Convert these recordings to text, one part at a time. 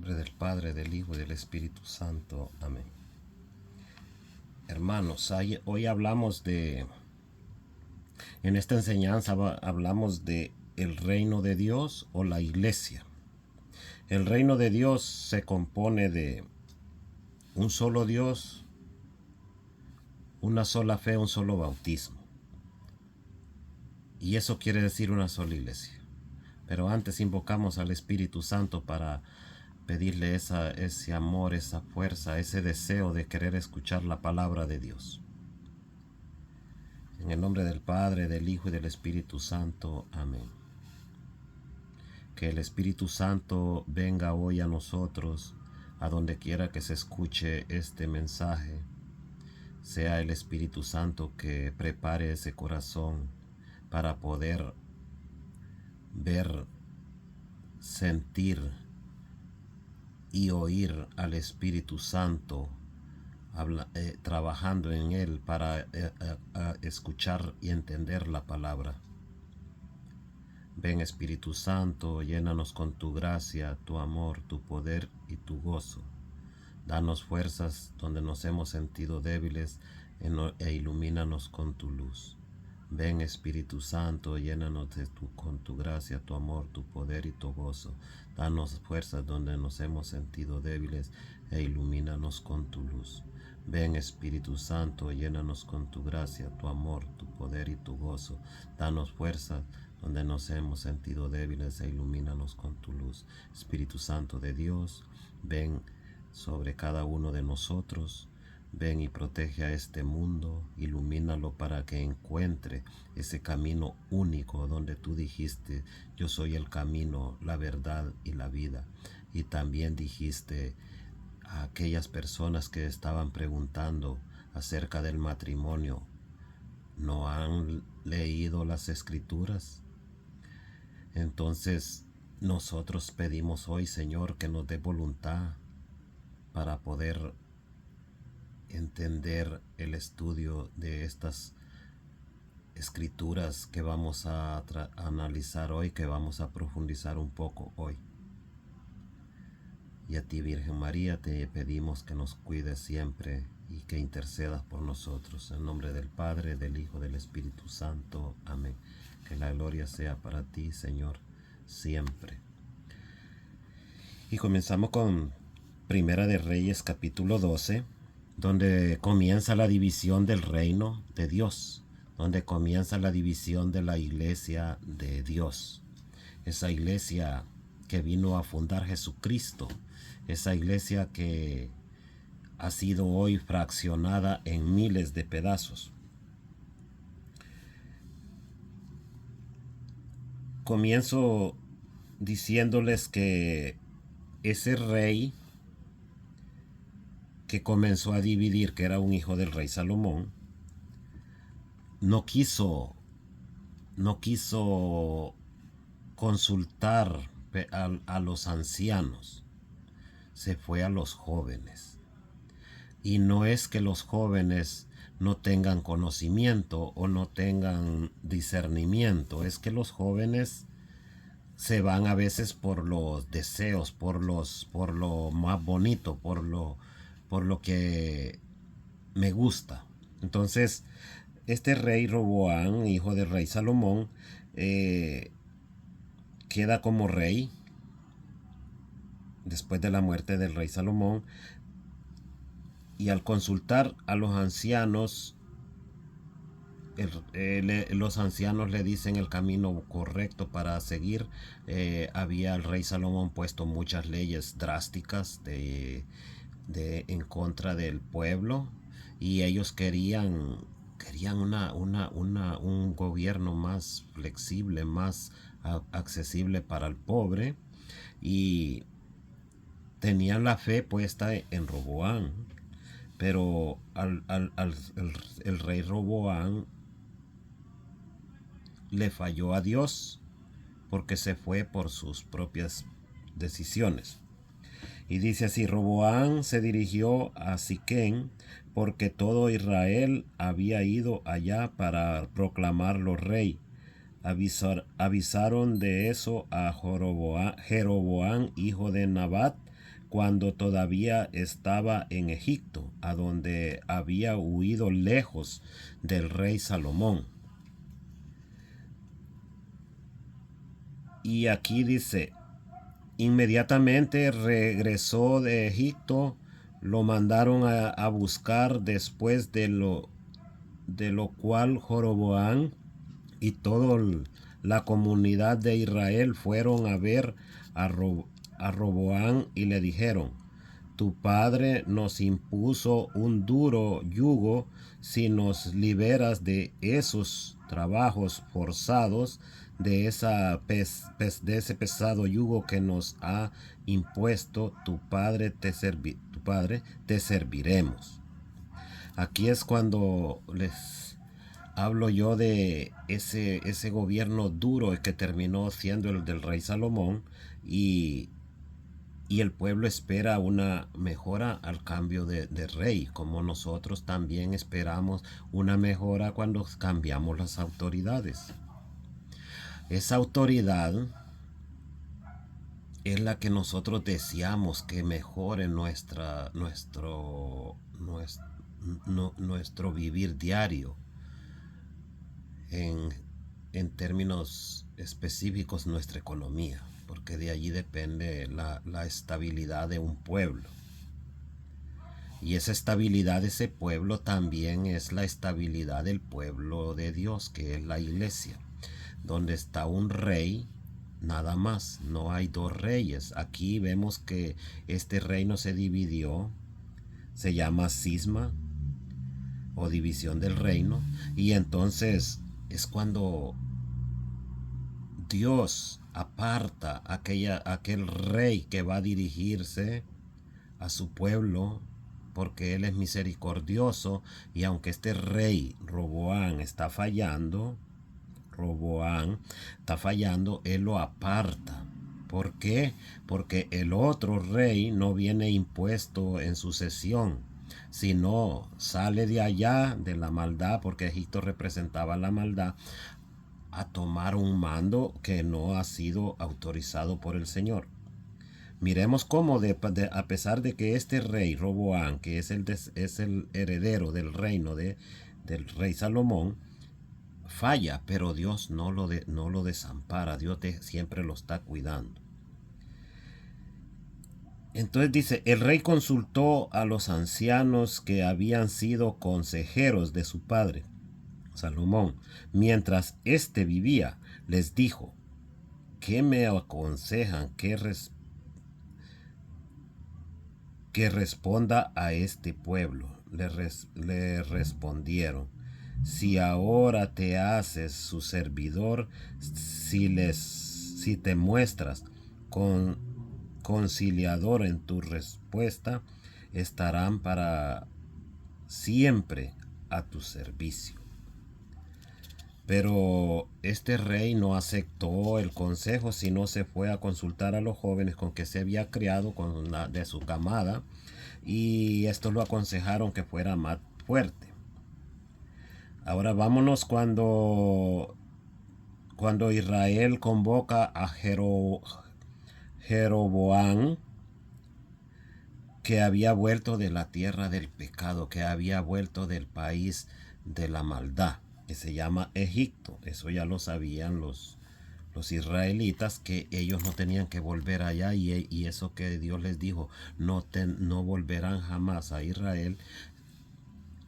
nombre del Padre, del Hijo y del Espíritu Santo. Amén. Hermanos, hoy en esta enseñanza hablamos de el reino de Dios o la iglesia. El reino de Dios se compone de un solo Dios, una sola fe, un solo bautismo. Y eso quiere decir una sola iglesia. Pero antes invocamos al Espíritu Santo para pedirle ese amor, esa fuerza, ese deseo de querer escuchar la palabra de Dios. En el nombre del Padre, del Hijo y del Espíritu Santo. Amén. Que el Espíritu Santo venga hoy a nosotros, a donde quiera que se escuche este mensaje. Sea el Espíritu Santo que prepare ese corazón para poder ver, sentir y oír al Espíritu Santo trabajando en él para escuchar y entender la palabra. Ven, Espíritu Santo, llénanos con tu gracia, tu amor, tu poder y tu gozo. Danos fuerzas donde nos hemos sentido débiles e ilumínanos con tu luz. Ven, Espíritu Santo, llénanos con tu gracia, tu amor, tu poder y tu gozo. Danos fuerzas donde nos hemos sentido débiles e ilumínanos con tu luz. Ven, Espíritu Santo, llénanos con tu gracia, tu amor, tu poder y tu gozo. Danos fuerzas donde nos hemos sentido débiles e ilumínanos con tu luz. Espíritu Santo de Dios, ven sobre cada uno de nosotros. Ven y protege a este mundo, ilumínalo para que encuentre ese camino único donde tú dijiste, yo soy el camino, la verdad y la vida. Y también dijiste a aquellas personas que estaban preguntando acerca del matrimonio, ¿no han leído las Escrituras? Entonces nosotros pedimos hoy, Señor, que nos dé voluntad para poder entender el estudio de estas escrituras que vamos a analizar hoy, que vamos a profundizar un poco hoy. Y a ti, Virgen María, te pedimos que nos cuides siempre y que intercedas por nosotros. En nombre del Padre, del Hijo, del Espíritu Santo. Amén. Que la gloria sea para ti, Señor, siempre. Y comenzamos con Primera de Reyes, capítulo 12. Donde comienza la división del reino de Dios, donde comienza la división de la iglesia de Dios. Esa iglesia que vino a fundar Jesucristo, esa iglesia que ha sido hoy fraccionada en miles de pedazos. Comienzo diciéndoles que ese rey que comenzó a dividir, que era un hijo del rey Salomón, no quiso consultar a los ancianos, se fue a los jóvenes. Y no es que los jóvenes no tengan conocimiento o no tengan discernimiento, es que los jóvenes se van a veces por los deseos, por lo más bonito, por lo que me gusta. Entonces, este rey Roboam, hijo del rey Salomón, queda como rey después de la muerte del rey Salomón, y al consultar a los ancianos, los ancianos le dicen el camino correcto para seguir. Había el rey Salomón puesto muchas leyes drásticas en contra del pueblo, y ellos querían un gobierno más flexible, más accesible para el pobre, y tenían la fe puesta en Roboam. Pero el rey Roboam le falló a Dios porque se fue por sus propias decisiones. Y dice así: Roboam se dirigió a Siquem porque todo Israel había ido allá para proclamarlo rey. Avisaron de eso a Jeroboam, hijo de Nabat, cuando todavía estaba en Egipto, a donde había huido lejos del rey Salomón. Y aquí dice, inmediatamente regresó de Egipto, lo mandaron a buscar después de lo cual Joroboam y toda la comunidad de Israel fueron a ver a Roboam y le dijeron, tu padre nos impuso un duro yugo. Si nos liberas de esos trabajos forzados, de ese pesado yugo que nos ha impuesto, tu padre te serviremos. Aquí es cuando les hablo yo de ese gobierno duro que terminó siendo el del rey Salomón, y el pueblo espera una mejora al cambio de rey, como nosotros también esperamos una mejora cuando cambiamos las autoridades. Esa autoridad es la que nosotros deseamos que mejore nuestro vivir diario. En términos específicos, nuestra economía, porque de allí depende la estabilidad de un pueblo. Y esa estabilidad de ese pueblo también es la estabilidad del pueblo de Dios, que es la iglesia, donde está un rey, nada más, no hay dos reyes. Aquí vemos que este reino se dividió, se llama cisma o división del reino, y entonces es cuando Dios aparta aquel rey que va a dirigirse a su pueblo, porque Él es misericordioso, y aunque este rey Roboam está fallando, Él lo aparta. ¿Por qué? Porque el otro rey no viene impuesto en sucesión, sino sale de allá, de la maldad, porque Egipto representaba la maldad, a tomar un mando que no ha sido autorizado por el Señor. Miremos cómo a pesar de que este rey Roboam, que es el heredero del reino del rey Salomón, falla, pero Dios no lo desampara. Dios siempre lo está cuidando. Entonces dice, el rey consultó a los ancianos que habían sido consejeros de su padre Salomón, mientras éste vivía. Les dijo, ¿qué me aconsejan que responda a este pueblo? Le respondieron, si ahora te haces su servidor, si te muestras conciliador en tu respuesta, estarán para siempre a tu servicio. Pero este rey no aceptó el consejo, sino se fue a consultar a los jóvenes con que se había criado, de su camada, y estos lo aconsejaron que fuera más fuerte. Ahora vámonos cuando Israel convoca a Jeroboam, que había vuelto de la tierra del pecado, que había vuelto del país de la maldad, que se llama Egipto. Eso ya lo sabían los israelitas, que ellos no tenían que volver allá, y eso que Dios les dijo, no volverán jamás a Israel.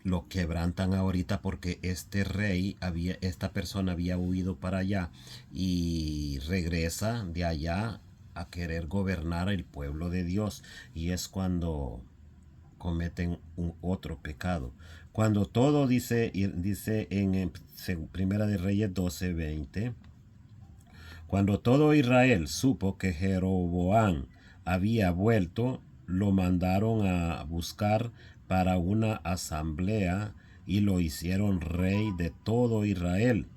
Lo quebrantan ahorita porque esta persona había huido para allá y regresa de allá a querer gobernar el pueblo de Dios, y es cuando cometen otro pecado. Cuando todo dice en Primera de Reyes 12:20, cuando todo Israel supo que Jeroboam había vuelto, lo mandaron a buscar para una asamblea y lo hicieron rey de todo Israel.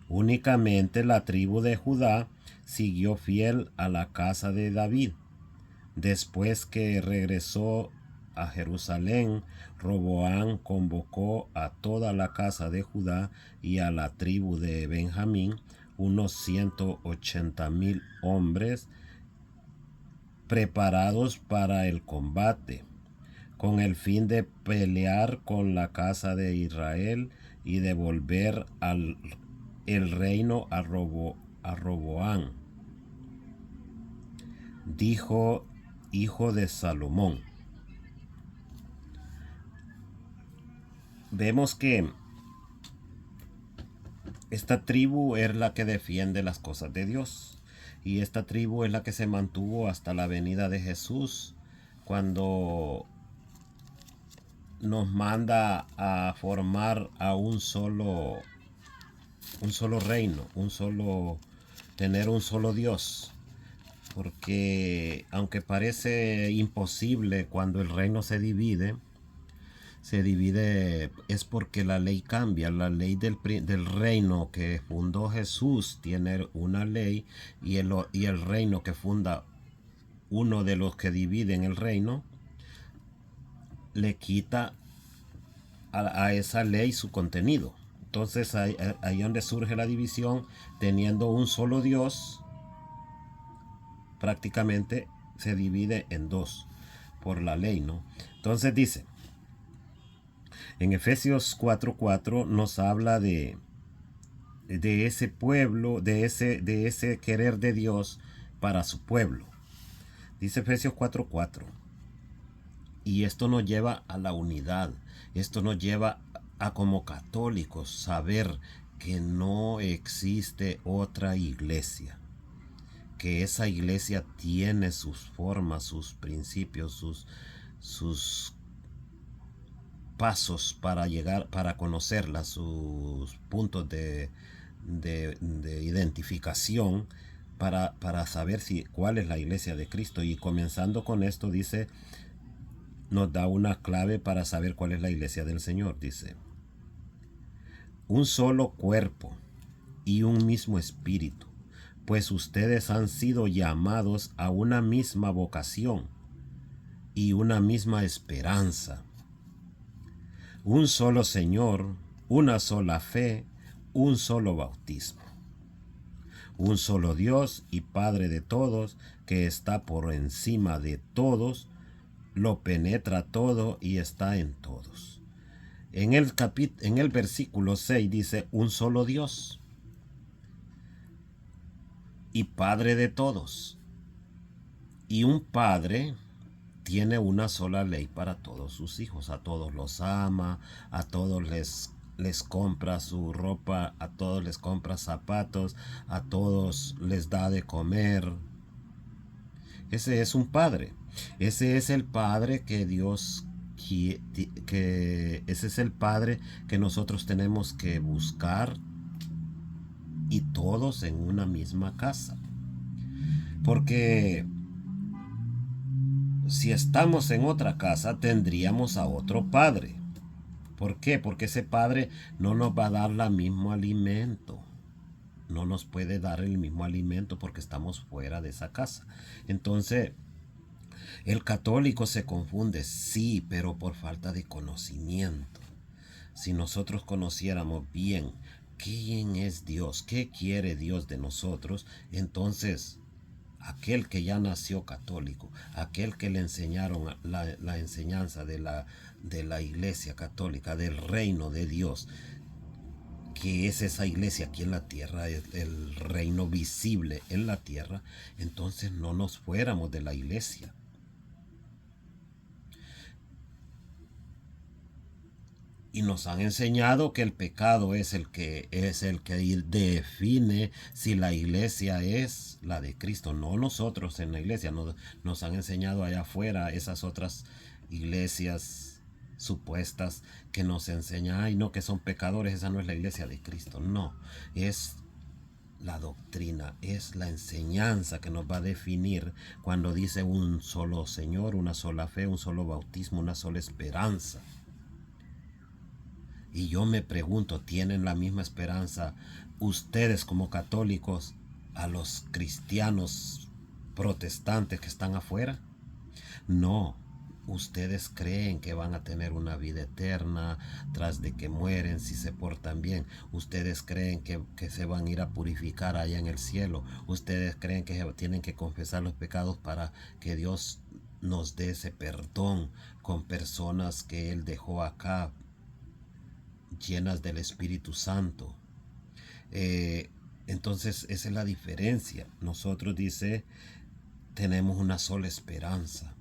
Únicamente la tribu de Judá siguió fiel a la casa de David. Después que regresó a Jerusalén, Roboam convocó a toda la casa de Judá y a la tribu de Benjamín, unos 180,000 hombres, preparados para el combate, con el fin de pelear con la casa de Israel y devolver el reino a Roboam, dijo hijo de Salomón. Vemos que esta tribu es la que defiende las cosas de Dios. Y esta tribu es la que se mantuvo hasta la venida de Jesús, cuando nos manda a formar a un solo reino, tener un solo Dios. Porque aunque parece imposible cuando el reino se divide es porque la ley cambia. La ley del reino que fundó Jesús tiene una ley, y el reino que funda uno de los que dividen el reino le quita a esa ley su contenido. Entonces ahí donde surge la división. Teniendo un solo Dios, prácticamente se divide en dos por la ley, ¿no? Entonces dice, en Efesios 4:4 nos habla de ese pueblo, de ese querer de Dios para su pueblo. Dice Efesios 4:4. Y esto nos lleva a la unidad. Esto nos lleva a, como católicos, saber que no existe otra iglesia. Que esa iglesia tiene sus formas, sus principios, sus pasos para llegar, para conocerla, sus puntos de identificación, para saber cuál es la iglesia de Cristo. Y comenzando con esto dice, nos da una clave para saber cuál es la iglesia del Señor. Dice, un solo cuerpo y un mismo espíritu, pues ustedes han sido llamados a una misma vocación y una misma esperanza. Un solo Señor, una sola fe, un solo bautismo. Un solo Dios y Padre de todos, que está por encima de todos, lo penetra todo y está en todos. En el versículo 6 dice, un solo Dios y Padre de todos. Y un Padre tiene una sola ley para todos sus hijos. A todos los ama, a todos les compra su ropa, a todos les compra zapatos, a todos les da de comer. Ese es un Padre. Ese es el Padre que Dios ese es el Padre que nosotros tenemos que buscar, y todos en una misma casa. Porque si estamos en otra casa, tendríamos a otro padre. ¿Por qué? Porque ese padre no nos va a dar el mismo alimento. No nos puede dar el mismo alimento porque estamos fuera de esa casa. Entonces, el católico se confunde, sí, pero por falta de conocimiento. Si nosotros conociéramos bien quién es Dios, qué quiere Dios de nosotros, entonces aquel que ya nació católico, aquel que le enseñaron la enseñanza de la iglesia católica, del reino de Dios, que es esa iglesia aquí en la tierra, el reino visible en la tierra, entonces no nos fuéramos de la iglesia. Y nos han enseñado que el pecado es el que define si la iglesia es la de Cristo, no nosotros en la iglesia. Nos han enseñado allá afuera esas otras iglesias supuestas que nos enseñan, ay no, que son pecadores, esa no es la iglesia de Cristo. No, es la doctrina, es la enseñanza que nos va a definir cuando dice un solo Señor, una sola fe, un solo bautismo, una sola esperanza. Y yo me pregunto, ¿tienen la misma esperanza ustedes como católicos a los cristianos protestantes que están afuera? No, ustedes creen que van a tener una vida eterna tras de que mueren si se portan bien. Ustedes creen que se van a ir a purificar allá en el cielo. Ustedes creen que tienen que confesar los pecados para que Dios nos dé ese perdón con personas que Él dejó acá llenas del Espíritu Santo. Entonces esa es la diferencia. Nosotros, dice, tenemos una sola esperanza,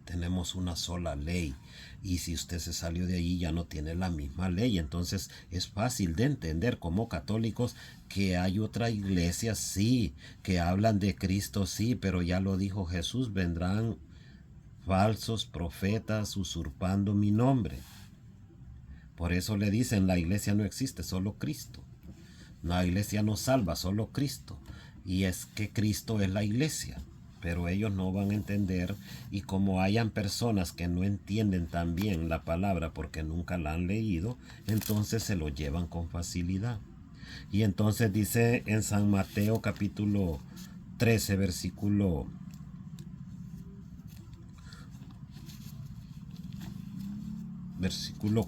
tenemos una sola ley, y si usted se salió de ahí ya no tiene la misma ley. Entonces es fácil de entender como católicos que hay otra iglesia, sí, que hablan de Cristo, sí, pero ya lo dijo Jesús, vendrán falsos profetas usurpando mi nombre. Por eso le dicen, la iglesia no existe, solo Cristo. La iglesia no salva, solo Cristo. Y es que Cristo es la iglesia. Pero ellos no van a entender, y como hayan personas que no entienden tan bien la palabra porque nunca la han leído, entonces se lo llevan con facilidad. Y entonces dice en San Mateo capítulo 13, versículo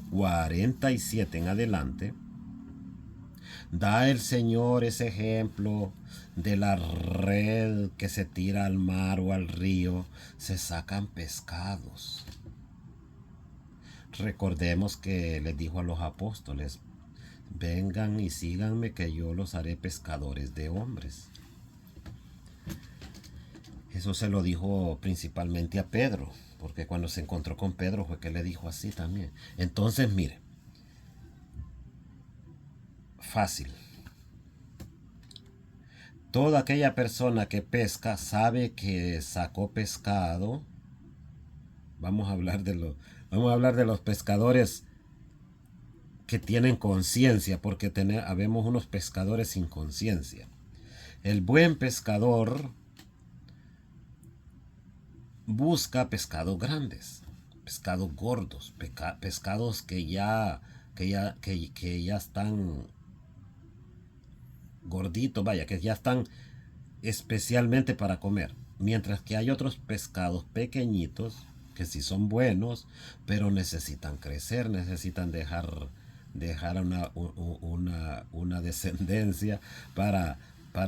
47 en adelante, da el Señor ese ejemplo de la red que se tira al mar o al río, se sacan pescados. Recordemos que les dijo a los apóstoles, vengan y síganme que yo los haré pescadores de hombres. Eso se lo dijo principalmente a Pedro, porque cuando se encontró con Pedro fue que le dijo así también. Entonces, mire, fácil. Toda aquella persona que pesca sabe que sacó pescado. Vamos a hablar de los pescadores que tienen conciencia, porque habemos unos pescadores sin conciencia. El buen pescador busca pescados grandes, pescados gordos, pescados que ya están gorditos, vaya, que ya están especialmente para comer. Mientras que hay otros pescados pequeñitos que sí son buenos, pero necesitan crecer, necesitan dejar una descendencia para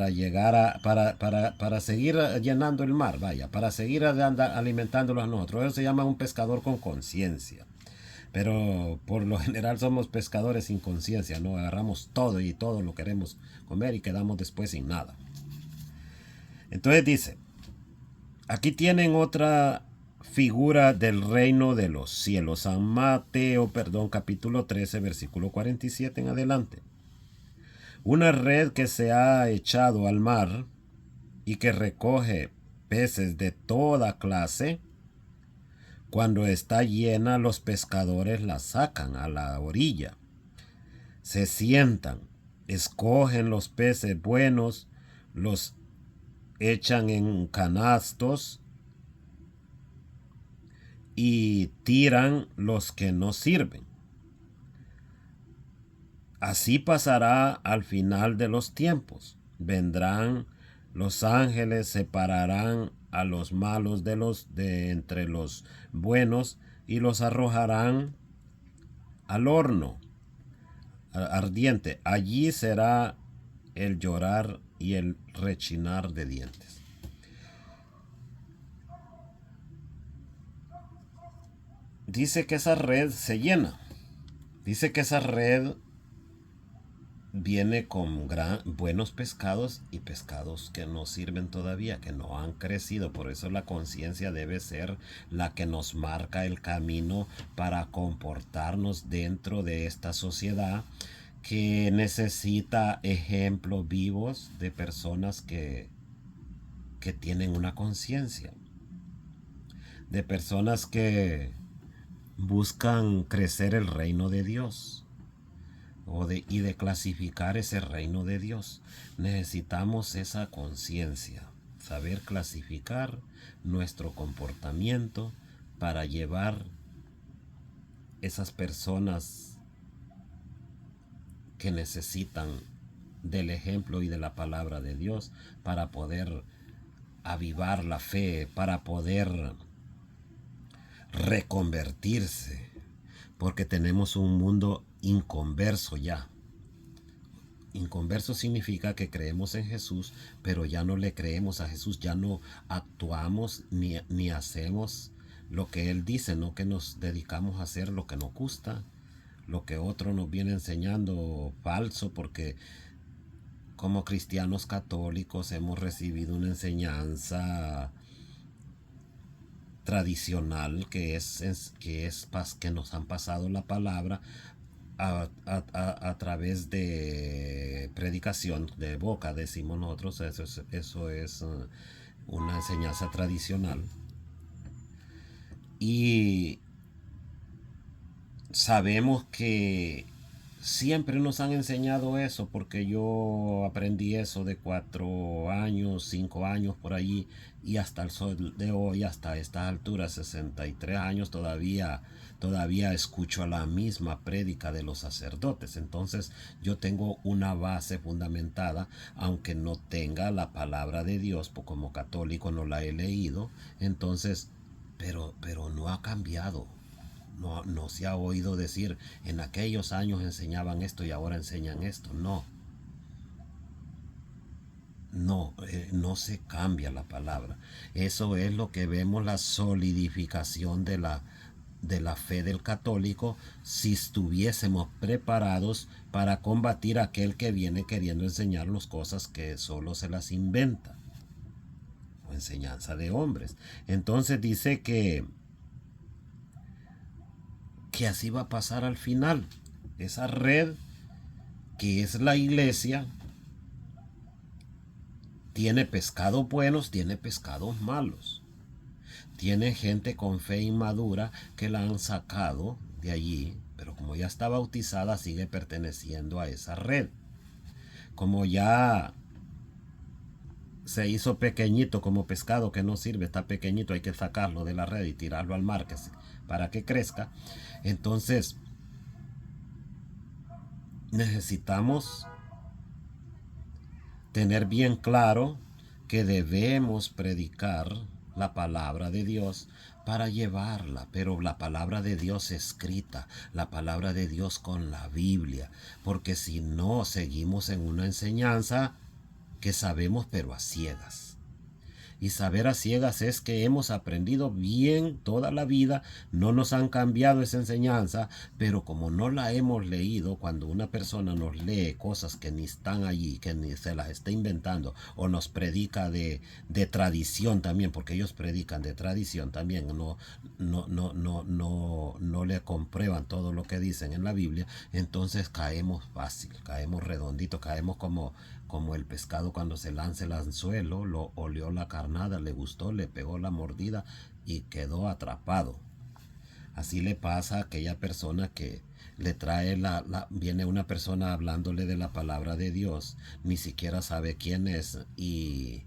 llegar para seguir llenando el mar, vaya, para seguir alimentándolos a nosotros. Eso se llama un pescador con conciencia. Pero por lo general somos pescadores sin conciencia, ¿no? Agarramos todo y todo lo queremos comer y quedamos después sin nada. Entonces dice, aquí tienen otra figura del reino de los cielos. San Mateo, capítulo 13, versículo 47 en adelante. Una red que se ha echado al mar y que recoge peces de toda clase. Cuando está llena, los pescadores la sacan a la orilla. Se sientan, escogen los peces buenos, los echan en canastos y tiran los que no sirven. Así pasará al final de los tiempos. Vendrán los ángeles, separarán a los malos de entre los buenos y los arrojarán al horno ardiente. Allí será el llorar y el rechinar de dientes. Dice que esa red se llena. Dice que esa red viene con buenos pescados y pescados que no sirven todavía, que no han crecido. Por eso la conciencia debe ser la que nos marca el camino para comportarnos dentro de esta sociedad que necesita ejemplos vivos de personas que tienen una conciencia, de personas que buscan crecer el reino de Dios. Y de clasificar ese reino de Dios. Necesitamos esa conciencia, saber clasificar nuestro comportamiento para llevar esas personas que necesitan del ejemplo y de la palabra de Dios para poder avivar la fe, para poder reconvertirse, porque tenemos un mundo inconverso ya. Inconverso significa que creemos en Jesús, pero ya no le creemos a Jesús, ya no actuamos ni hacemos lo que Él dice, no que nos dedicamos a hacer lo que nos gusta, lo que otro nos viene enseñando falso, porque como cristianos católicos hemos recibido una enseñanza tradicional que nos han pasado la palabra a través de predicación de boca, decimos nosotros. Eso es una enseñanza tradicional, y sabemos que siempre nos han enseñado eso, porque yo aprendí eso de 4 años, 5 años por allí, y hasta el sol de hoy, hasta estas alturas, 63 años, todavía escucho la misma prédica de los sacerdotes. Entonces yo tengo una base fundamentada, aunque no tenga la palabra de Dios, pues como católico no la he leído. Entonces, pero no ha cambiado. No se ha oído decir, en aquellos años enseñaban esto y ahora enseñan esto. No se cambia la palabra. Eso es lo que vemos, la solidificación de la fe del católico, si estuviésemos preparados para combatir a aquel que viene queriendo enseñarnos cosas que solo se las inventa, o enseñanza de hombres. Entonces dice que así va a pasar al final. Esa red que es la iglesia tiene pescados buenos, tiene pescados malos. Tiene gente con fe inmadura que la han sacado de allí, pero como ya está bautizada sigue perteneciendo a esa red. Como ya se hizo pequeñito como pescado que no sirve, está pequeñito, hay que sacarlo de la red y tirarlo al mar para que crezca. Entonces necesitamos tener bien claro que debemos predicar la palabra de Dios para llevarla, pero la palabra de Dios escrita, la palabra de Dios con la Biblia, porque si no seguimos en una enseñanza que sabemos pero a ciegas. Y saber a ciegas es que hemos aprendido bien toda la vida, no nos han cambiado esa enseñanza, pero como no la hemos leído, cuando una persona nos lee cosas que ni están allí, que ni se las está inventando, o nos predica de tradición también, porque ellos predican de tradición también, no le comprueban todo lo que dicen en la Biblia, entonces caemos fácil, caemos redondito, caemos como el pescado cuando se lanza el anzuelo, lo olió la carnada, le gustó, le pegó la mordida y quedó atrapado. Así le pasa a aquella persona que le trae viene una persona hablándole de la palabra de Dios, ni siquiera sabe quién es, y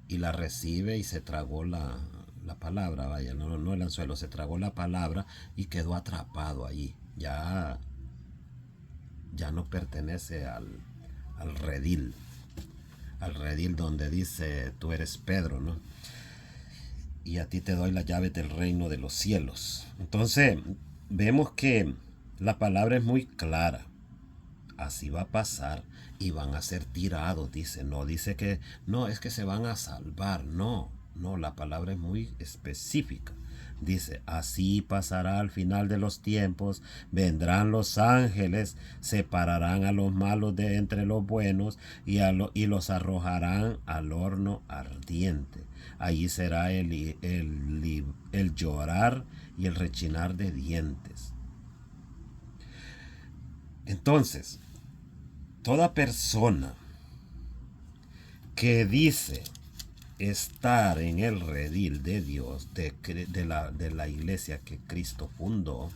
la recibe y se tragó la palabra, vaya, no el anzuelo, se tragó la palabra y quedó atrapado allí. Ya no pertenece al redil. Al redil donde dice, tú eres Pedro, ¿no? Y a ti te doy la llave del reino de los cielos. Entonces, vemos que la palabra es muy clara. Así va a pasar y van a ser tirados, dice. No dice que, no, es que se van a salvar. No, la palabra es muy específica. Dice, así pasará al final de los tiempos, vendrán los ángeles, separarán a los malos de entre los buenos y los arrojarán al horno ardiente. Allí será el llorar y el rechinar de dientes. Entonces, toda persona que dice estar en el redil de Dios, de la iglesia que Cristo fundó,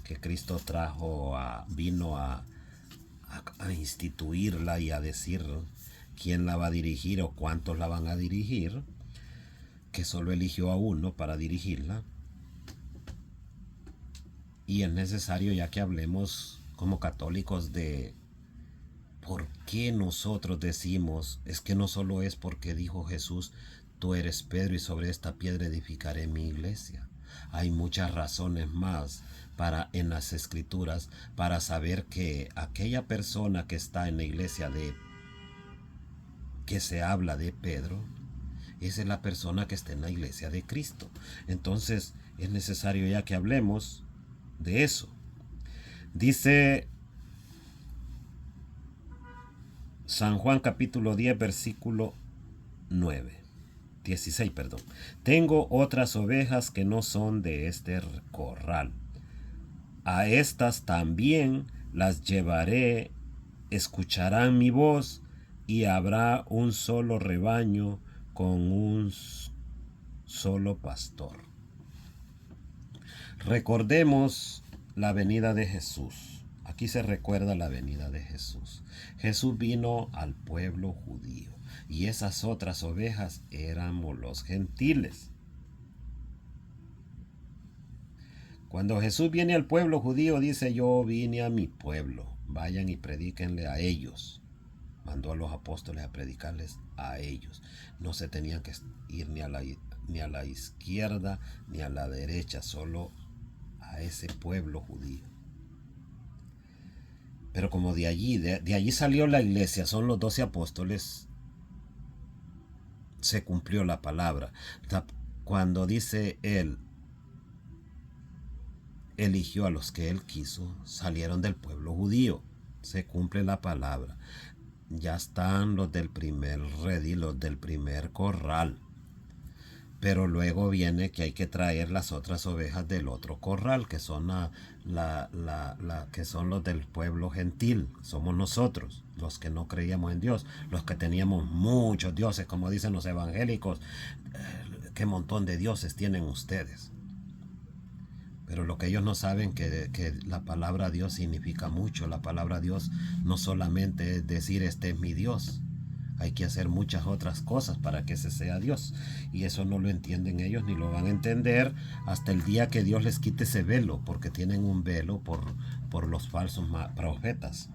que Cristo vino a instituirla y a decir quién la va a dirigir o cuántos la van a dirigir, que solo eligió a uno para dirigirla. Y es necesario ya que hablemos como católicos de por qué nosotros decimos, es que no solo es porque dijo Jesús, tú eres Pedro y sobre esta piedra edificaré mi iglesia. hay muchas razones más en las escrituras para saber que aquella persona que está en la iglesia que se habla de Pedro, esa es la persona que está en la iglesia de Cristo. Entonces es necesario ya que hablemos de eso. Dice San Juan capítulo 10 versículo 16, perdón. Tengo otras ovejas que no son de este corral. A estas también las llevaré, escucharán mi voz, y habrá un solo rebaño con un solo pastor. Recordemos la venida de Jesús. Aquí se recuerda la venida de Jesús. Jesús vino al pueblo judío y esas otras ovejas éramos los gentiles. Cuando Jesús viene al pueblo judío, dice: yo vine a mi pueblo, vayan y predíquenle a ellos. Mandó a los apóstoles a predicarles a ellos. No se tenían que ir ni a la izquierda ni a la derecha, solo a ese pueblo judío. Pero como de allí salió la iglesia, son los 12 apóstoles, se cumplió la palabra. Cuando dice él, eligió a los que él quiso, salieron del pueblo judío. Se cumple la palabra. Ya están los del primer redil, los del primer corral. Pero luego viene que hay que traer las otras ovejas del otro corral, que son que son los del pueblo gentil. Somos nosotros, los que no creíamos en Dios, los que teníamos muchos dioses, como dicen los evangélicos. ¿Qué montón de dioses tienen ustedes? Pero lo que ellos no saben que la palabra Dios significa mucho. La palabra Dios no solamente es decir este es mi Dios. Hay que hacer muchas otras cosas para que ese sea Dios. Y eso no lo entienden ellos ni lo van a entender hasta el día que Dios les quite ese velo, porque tienen un velo por los falsos profetas.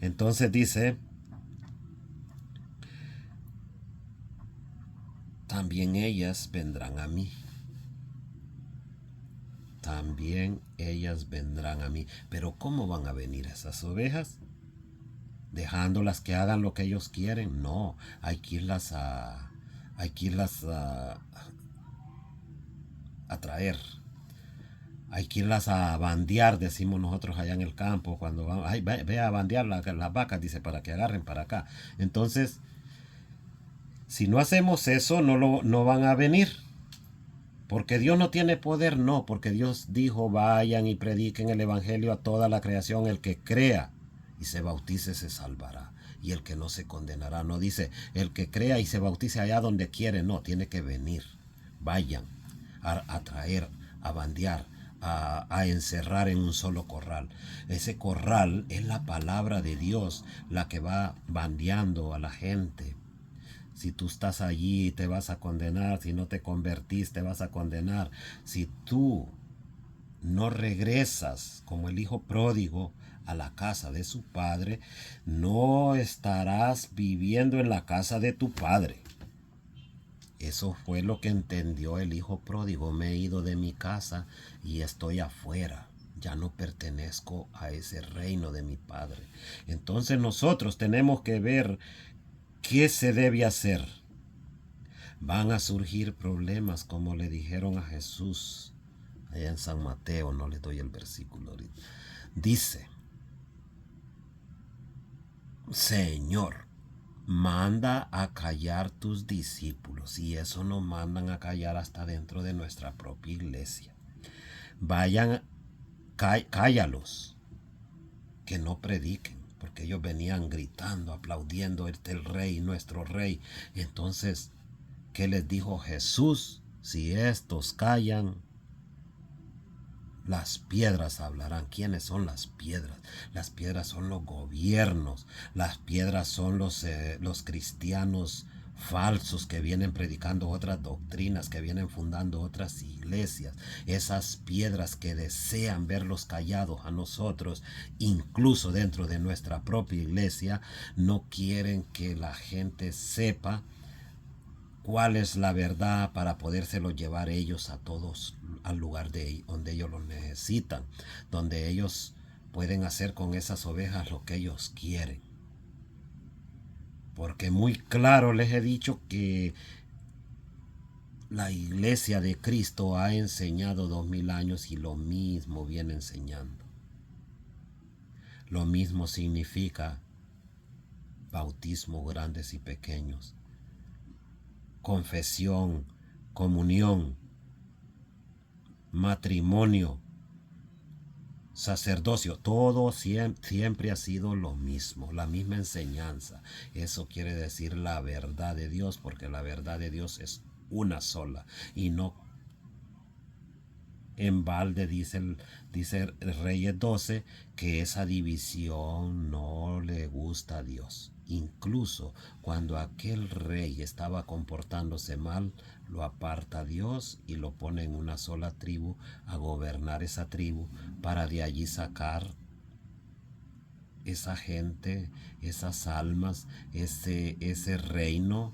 Entonces dice: también ellas vendrán a mí. También ellas vendrán a mí. Pero ¿cómo van a venir esas ovejas? ¿Dejándolas que hagan lo que ellos quieren? No, hay que irlas a traer. Hay que irlas a bandear, decimos nosotros allá en el campo, cuando vamos, ve a bandear las vacas, dice, para que agarren para acá. Entonces, si no hacemos eso, no van a venir. Porque Dios no tiene poder, no, porque Dios dijo: vayan y prediquen el evangelio a toda la creación. El que crea y se bautice se salvará, y el que no se condenará. No dice el que crea y se bautice allá donde quiere, no, tiene que venir. Vayan a traer, a bandear, a encerrar en un solo corral. Ese corral es la palabra de Dios, la que va bandeando a la gente. Si tú estás allí, te vas a condenar. Si no te convertís, te vas a condenar. Si tú no regresas como el hijo pródigo a la casa de su padre, no estarás viviendo en la casa de tu padre. Eso fue lo que entendió el hijo pródigo. Me he ido de mi casa y estoy afuera. Ya no pertenezco a ese reino de mi padre. Entonces nosotros tenemos que ver qué se debe hacer. Van a surgir problemas, como le dijeron a Jesús allá en San Mateo. No le doy el versículo ahorita. Dice: Señor, manda a callar tus discípulos. Y eso nos mandan a callar hasta dentro de nuestra propia iglesia. Vayan, cállalos, que no prediquen, porque ellos venían gritando, aplaudiendo: este es el rey, nuestro rey. Entonces, ¿qué les dijo Jesús? Si estos callan, las piedras hablarán. ¿Quiénes son las piedras? Las piedras son los gobiernos. Las piedras son los cristianos falsos que vienen predicando otras doctrinas, que vienen fundando otras iglesias. Esas piedras que desean verlos callados a nosotros, incluso dentro de nuestra propia iglesia, no quieren que la gente sepa cuál es la verdad para podérselo llevar ellos a todos al lugar donde ellos lo necesitan, donde ellos pueden hacer con esas ovejas lo que ellos quieren. Porque muy claro les he dicho que la iglesia de Cristo ha enseñado 2000 años y lo mismo viene enseñando. Lo mismo significa bautismo grandes y pequeños, confesión, comunión, matrimonio, sacerdocio, todo siempre ha sido lo mismo, la misma enseñanza. Eso quiere decir la verdad de Dios, porque la verdad de Dios es una sola y no en balde dice Reyes 12 que esa división no le gusta a Dios. Incluso cuando aquel rey estaba comportándose mal, lo aparta a Dios y lo pone en una sola tribu a gobernar esa tribu para de allí sacar esa gente, esas almas, ese reino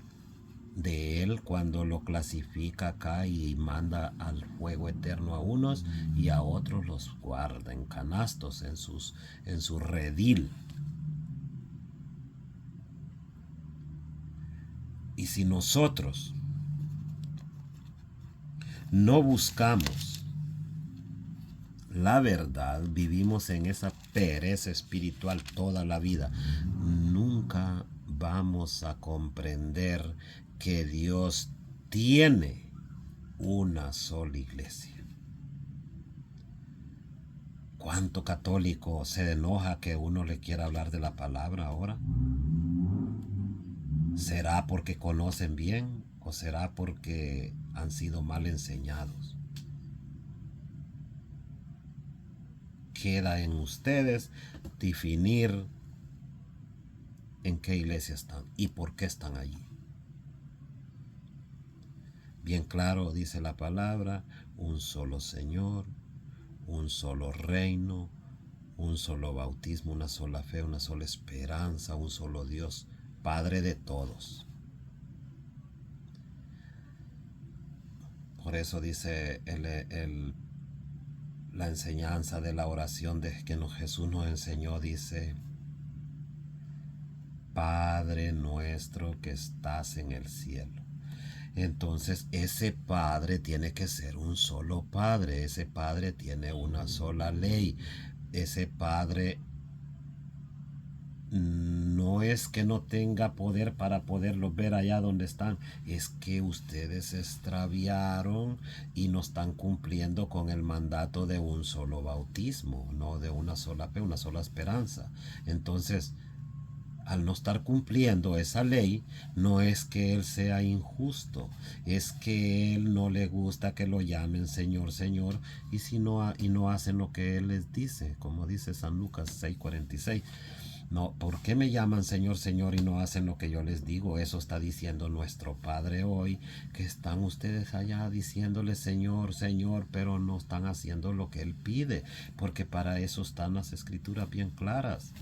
de él cuando lo clasifica acá y manda al fuego eterno a unos y a otros los guarda en canastos en su redil. Y si nosotros no buscamos la verdad, vivimos en esa pereza espiritual toda la vida, nunca vamos a comprender que Dios tiene una sola iglesia. ¿Cuánto católico se enoja que uno le quiera hablar de la palabra ahora? ¿Será porque conocen bien o será porque han sido mal enseñados? Queda en ustedes definir en qué iglesia están y por qué están allí. Bien claro dice la palabra, un solo Señor, un solo reino, un solo bautismo, una sola fe, una sola esperanza, un solo Dios, Padre de todos. Por eso dice la enseñanza de la oración de que Jesús nos enseñó, dice, Padre nuestro que estás en el cielo. Entonces ese Padre tiene que ser un solo Padre, ese Padre tiene una sola ley, ese Padre no es que no tenga poder para poderlos ver allá donde están, es que ustedes se extraviaron y no están cumpliendo con el mandato de un solo bautismo, no de una sola fe, una sola esperanza. Entonces, al no estar cumpliendo esa ley, no es que Él sea injusto, es que Él no le gusta que lo llamen Señor, Señor, y no hacen lo que Él les dice, como dice San Lucas 6:46. No, ¿por qué me llaman Señor, Señor y no hacen lo que yo les digo? Eso está diciendo nuestro Padre hoy, que están ustedes allá diciéndole Señor, Señor, pero no están haciendo lo que Él pide, porque para eso están las escrituras bien claras.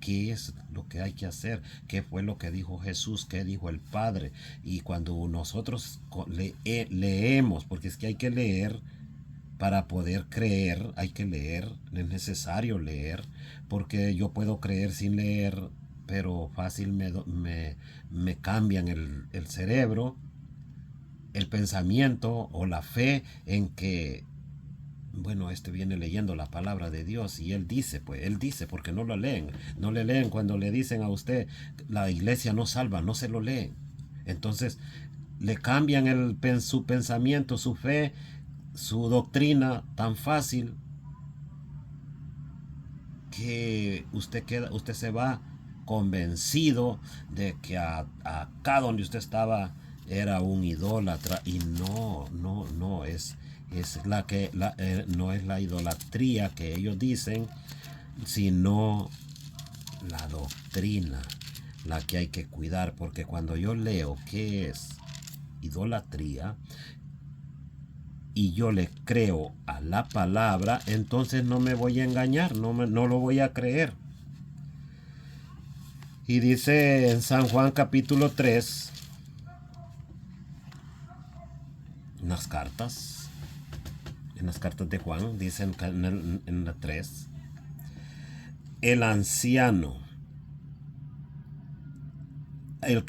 ¿Qué es lo que hay que hacer? ¿Qué fue lo que dijo Jesús? ¿Qué dijo el Padre? Y cuando nosotros leemos, porque es que hay que leer, para poder creer hay que leer, es necesario leer, porque yo puedo creer sin leer, pero fácil me cambian el cerebro, el pensamiento o la fe en que, bueno, viene leyendo la palabra de Dios y él dice, porque no lo leen, no le leen cuando le dicen a usted, la iglesia no salva, no se lo leen. Entonces le cambian su pensamiento, su fe, su doctrina tan fácil que usted se va convencido de que acá donde usted estaba era un idólatra y no es no es la idolatría que ellos dicen, sino la doctrina la que hay que cuidar, porque cuando yo leo qué es idolatría y yo le creo a la palabra, entonces no me voy a engañar, no lo voy a creer. Y dice en San Juan capítulo 3, las cartas, en las cartas de Juan, dice en la 3, el anciano, el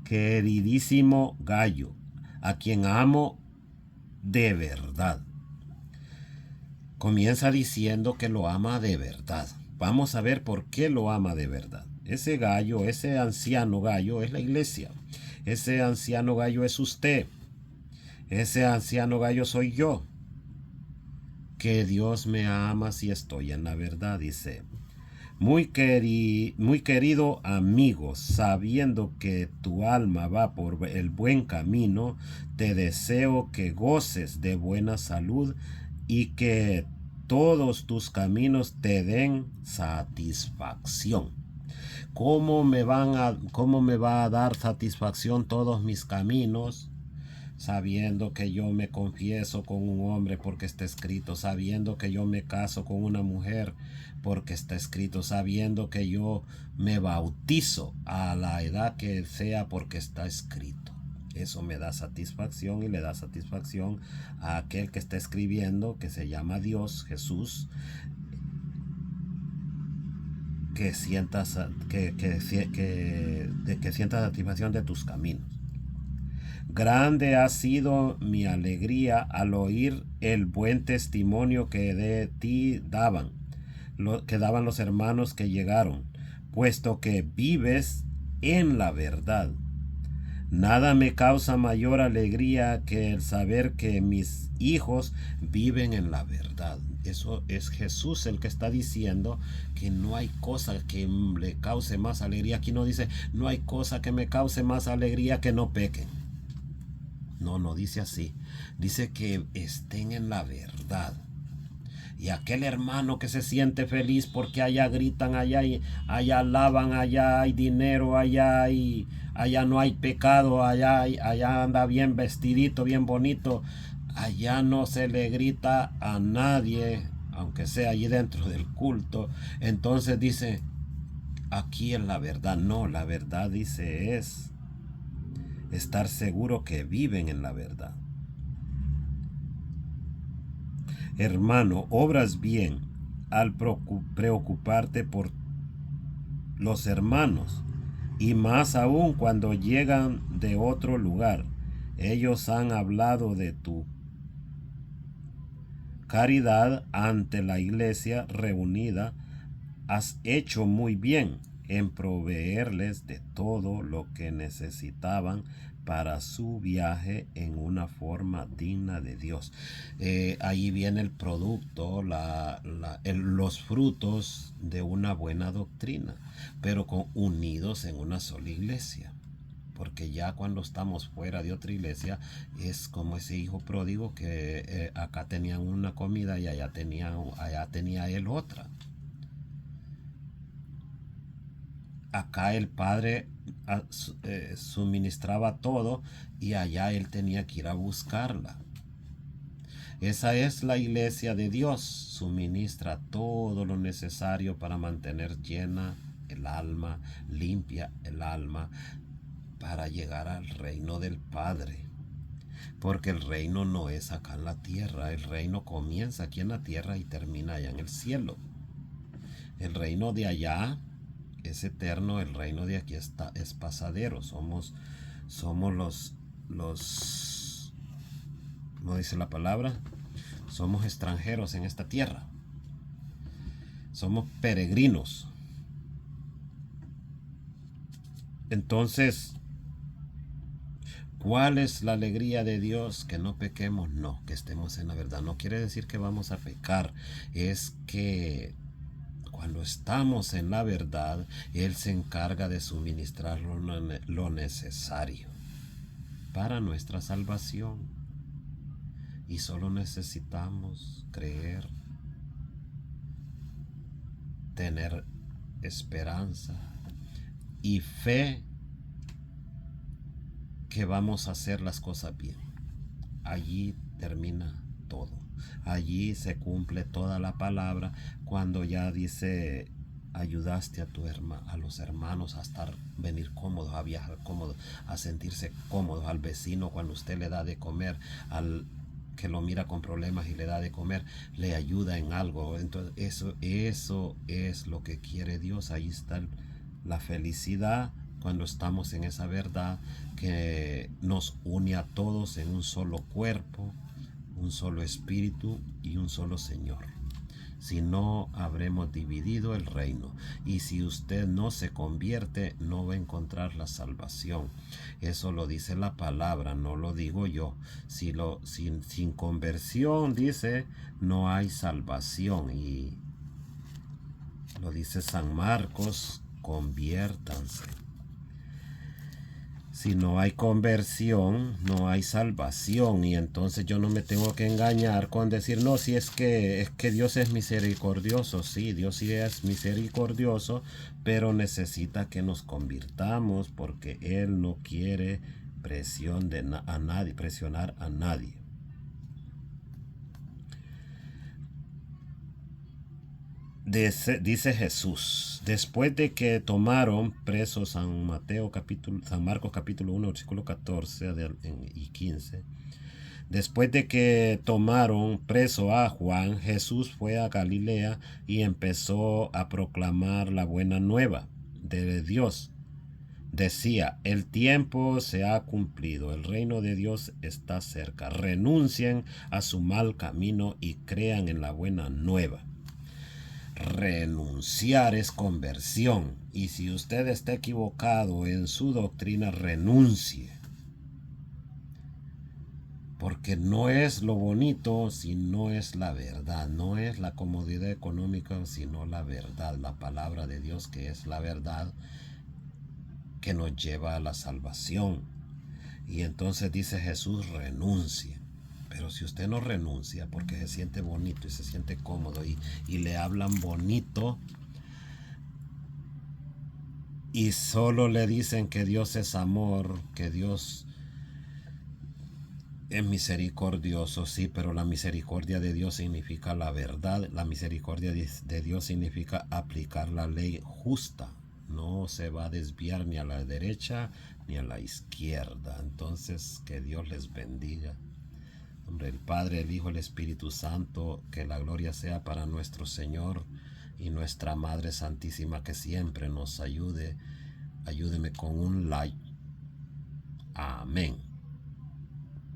queridísimo Gallo, a quien amo de verdad. Comienza diciendo que lo ama de verdad. Vamos a ver por qué lo ama de verdad. Ese gallo, ese anciano gallo es la iglesia. Ese anciano gallo es usted. Ese anciano gallo soy yo. Que Dios me ama si estoy en la verdad, dice. Muy querido amigo, sabiendo que tu alma va por el buen camino, te deseo que goces de buena salud y que todos tus caminos te den satisfacción. ¿Cómo me va a dar satisfacción todos mis caminos? Sabiendo que yo me confieso con un hombre porque está escrito, sabiendo que yo me caso con una mujer porque está escrito, sabiendo que yo me bautizo a la edad que sea porque está escrito. Eso me da satisfacción y le da satisfacción a aquel que está escribiendo, que se llama Dios, Jesús, que sienta satisfacción de tus caminos. Grande ha sido mi alegría al oír el buen testimonio que de ti daban los hermanos que llegaron, puesto que vives en la verdad. Nada me causa mayor alegría que el saber que mis hijos viven en la verdad. Eso es Jesús el que está diciendo que no hay cosa que le cause más alegría. Aquí no dice, no hay cosa que me cause más alegría que no pequen. No dice así. Dice que estén en la verdad. Y aquel hermano que se siente feliz porque allá gritan, allá alaban, allá hay dinero, allá no hay pecado, allá anda bien vestidito, bien bonito, allá no se le grita a nadie, aunque sea allí dentro del culto. Entonces dice, aquí es la verdad. No, la verdad dice es estar seguro que viven en la verdad. Hermano, obras bien al preocuparte por los hermanos, y más aún cuando llegan de otro lugar. Ellos han hablado de tu caridad ante la iglesia reunida. Has hecho muy bien en proveerles de todo lo que necesitaban para su viaje en una forma digna de Dios. Ahí viene el producto, los frutos de una buena doctrina, pero unidos en una sola iglesia. Porque ya cuando estamos fuera de otra iglesia es como ese hijo pródigo que acá tenían una comida y allá tenía él otra. Acá el padre suministraba todo y allá él tenía que ir a buscarla. Esa es la iglesia de Dios. Suministra todo lo necesario para mantener llena el alma, limpia el alma, para llegar al reino del Padre. Porque el reino no es acá en la tierra. El reino comienza aquí en la tierra y termina allá en el cielo. El reino de allá es eterno, el reino de aquí es pasadero. Somos los, ¿cómo dice la palabra? Somos extranjeros en esta tierra. Somos peregrinos. Entonces, ¿cuál es la alegría de Dios? Que no pequemos, no, que estemos en la verdad. No quiere decir que vamos a pecar, es que cuando estamos en la verdad, Él se encarga de suministrar lo necesario para nuestra salvación. Y solo necesitamos creer, tener esperanza y fe que vamos a hacer las cosas bien. Allí termina todo. Allí se cumple toda la palabra cuando ya dice ayudaste a los hermanos a venir cómodos, a viajar cómodos, a sentirse cómodos, al vecino cuando usted le da de comer, al que lo mira con problemas y le da de comer, le ayuda en algo. Entonces eso es lo que quiere Dios. Ahí está la felicidad, cuando estamos en esa verdad que nos une a todos en un solo cuerpo, un solo espíritu y un solo Señor. Si no, habremos dividido el reino. Y si usted no se convierte, no va a encontrar la salvación. Eso lo dice la palabra, no lo digo yo. Sin conversión, dice, no hay salvación. Y lo dice San Marcos, conviértanse. Si no hay conversión, no hay salvación. Y entonces yo no me tengo que engañar con decir, no, si es que Dios es misericordioso. Sí, Dios sí es misericordioso, pero necesita que nos convirtamos porque Él no quiere presionar a nadie. Dice Jesús, después de que tomaron presos San Marcos capítulo 1, versículo 14 y 15, después de que tomaron preso a Juan, Jesús fue a Galilea y empezó a proclamar la buena nueva de Dios. Decía, el tiempo se ha cumplido, el reino de Dios está cerca. Renuncien a su mal camino y crean en la buena nueva. Renunciar es conversión. Y si usted está equivocado en su doctrina, renuncie. Porque no es lo bonito si no es la verdad. No es la comodidad económica, sino la verdad. La palabra de Dios, que es la verdad que nos lleva a la salvación. Y entonces dice Jesús, renuncie. Pero si usted no renuncia porque se siente bonito y se siente cómodo y le hablan bonito y solo le dicen que Dios es amor, que Dios es misericordioso, sí, pero la misericordia de Dios significa la verdad. La misericordia de Dios significa aplicar la ley justa. No se va a desviar ni a la derecha ni a la izquierda. Entonces, que Dios les bendiga. Hombre, el Padre, el Hijo, el Espíritu Santo, que la gloria sea para nuestro Señor y nuestra Madre Santísima, que siempre nos ayude. Ayúdeme con un like. Amén.